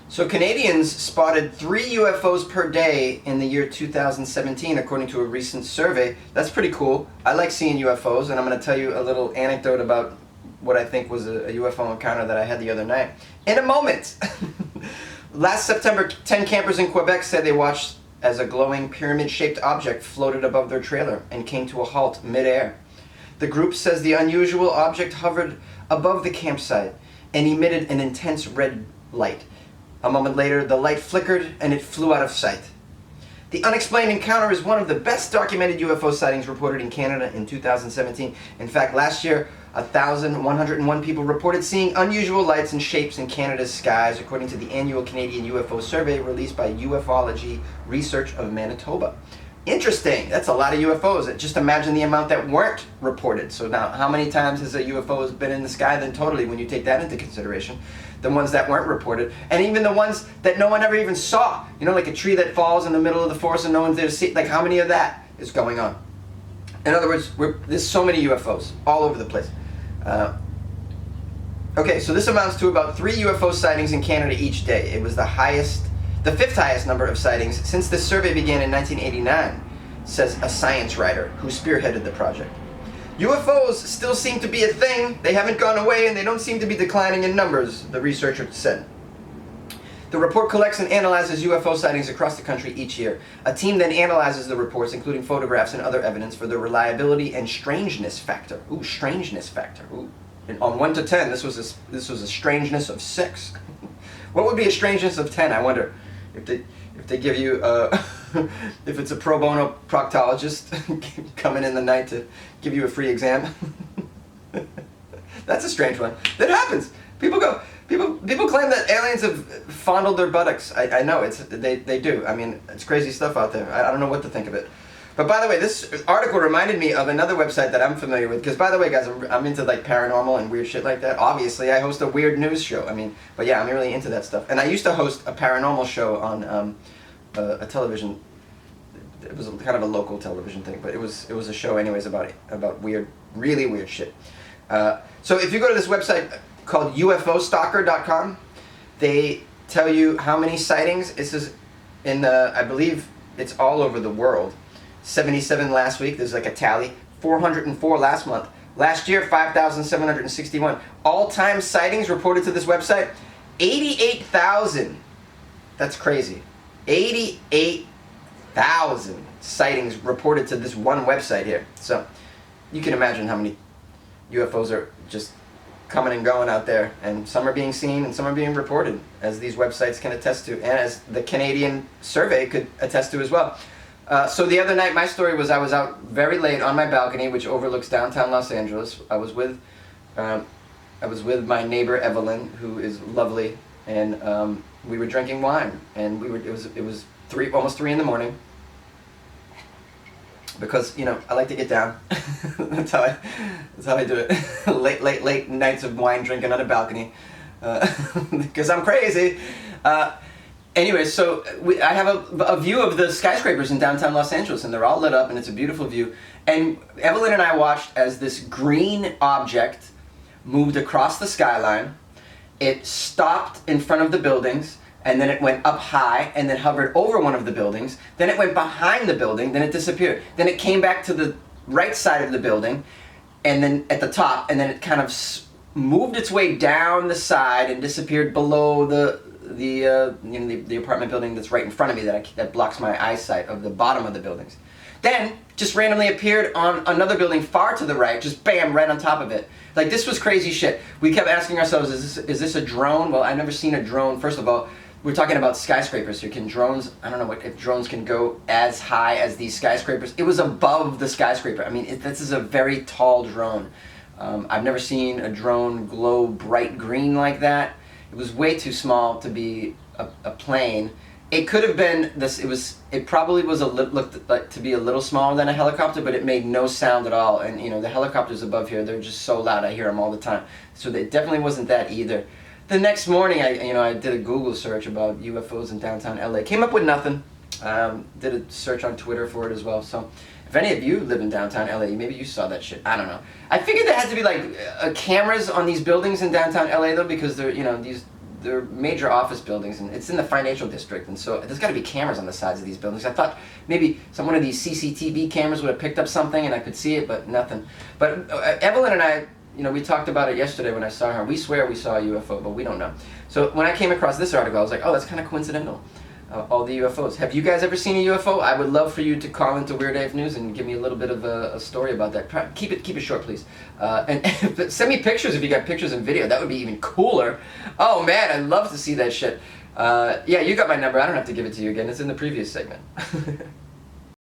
So Canadians spotted 3 UFOs per day in the year 2017, according to a recent survey. That's pretty cool. I like seeing UFOs, and I'm going to tell you a little anecdote about what I think was a UFO encounter that I had the other night. In a moment! Last September, 10 campers in Quebec said they watched as a glowing pyramid-shaped object floated above their trailer and came to a halt mid-air. The group says the unusual object hovered above the campsite and emitted an intense red light. A moment later, the light flickered and it flew out of sight. The unexplained encounter is one of the best documented UFO sightings reported in Canada in 2017. In fact, last year, 1,101 people reported seeing unusual lights and shapes in Canada's skies, according to the annual Canadian UFO survey released by Ufology Research of Manitoba. Interesting. That's a lot of UFOs. Just imagine the amount that weren't reported. So now, how many times has a UFO been in the sky? Then totally, when you take that into consideration, the ones that weren't reported, and even the ones that no one ever even saw. You know, like a tree that falls in the middle of the forest and no one's there to see. Like, how many of that is going on? In other words, there's so many UFOs all over the place. Okay, so this amounts to about 3 UFO sightings in Canada each day. It was the fifth highest number of sightings since this survey began in 1989, says a science writer who spearheaded the project. UFOs still seem to be a thing. They haven't gone away and they don't seem to be declining in numbers, the researcher said. The report collects and analyzes UFO sightings across the country each year. A team then analyzes the reports, including photographs and other evidence, for their reliability and strangeness factor. Ooh, strangeness factor. Ooh. And on 1 to 10, this was a strangeness of 6. What would be a strangeness of 10? I wonder if they give you if it's a pro bono proctologist coming in the night to give you a free exam. That's a strange one. That happens. People claim that aliens have fondled their buttocks. I know they do. I mean, it's crazy stuff out there. I don't know what to think of it. But by the way, this article reminded me of another website that I'm familiar with. Because by the way, guys, I'm into like paranormal and weird shit like that. Obviously, I host a weird news show. I mean, but yeah, I'm really into that stuff. And I used to host a paranormal show on a television. It was kind of a local television thing, but it was a show anyways about weird, really weird shit. So if you go to this website called UFOstalker.com, they tell you how many sightings. This is in I believe it's all over the world. 77 last week. There's like a tally. 404 last month. Last year, 5,761. All-time sightings reported to this website, 88,000. That's crazy. 88,000 sightings reported to this one website here. So you can imagine how many UFOs are just coming and going out there, and some are being seen and some are being reported, as these websites can attest to, and as the Canadian survey could attest to as well. So the other night, my story was I was out very late on my balcony, which overlooks downtown Los Angeles. I was with my neighbor Evelyn, who is lovely, and we were drinking wine, and it was almost 3 in the morning. Because, you know, I like to get down. that's how I do it. late nights of wine drinking on a balcony. Because I'm crazy. Anyway, so I have a view of the skyscrapers in downtown Los Angeles, and they're all lit up, and it's a beautiful view. And Evelyn and I watched as this green object moved across the skyline. It stopped in front of the buildings, and then it went up high, and then hovered over one of the buildings. Then it went behind the building, then it disappeared. Then it came back to the right side of the building, and then at the top, and then it kind of moved its way down the side and disappeared below the apartment building that's right in front of me that blocks my eyesight of the bottom of the buildings. Then just randomly appeared on another building far to the right, just bam, right on top of it. Like, this was crazy shit. We kept asking ourselves, is this a drone? Well, I've never seen a drone. First of all, we're talking about skyscrapers here. Can drones, I don't know if drones can go as high as these skyscrapers. It was above the skyscraper. I mean, this is a very tall drone. I've never seen a drone glow bright green like that. It was way too small to be a plane. It could have been this. It probably looked like to be a little smaller than a helicopter, but it made no sound at all. And you know, the helicopters above here, they're just so loud. I hear them all the time. So it definitely wasn't that either. The next morning, I did a Google search about UFOs in downtown LA. Came up with nothing. Did a search on Twitter for it as well. So if any of you live in downtown LA, maybe you saw that shit. I don't know. I figured there had to be like cameras on these buildings in downtown LA though, because they're, they're major office buildings, and it's in the financial district, and so there's got to be cameras on the sides of these buildings. I thought maybe one of these CCTV cameras would have picked up something and I could see it, but nothing. But Evelyn and I, we talked about it yesterday when I saw her. We swear we saw a UFO, but we don't know. So when I came across this article, I was like, oh, that's kind of coincidental. All the UFOs. Have you guys ever seen a UFO? I would love for you to call into Weird AF News and give me a little bit of a story about that. Keep it short, please. And send me pictures if you got pictures and video. That would be even cooler. Oh man, I'd love to see that shit. Yeah, you got my number. I don't have to give it to you again. It's in the previous segment.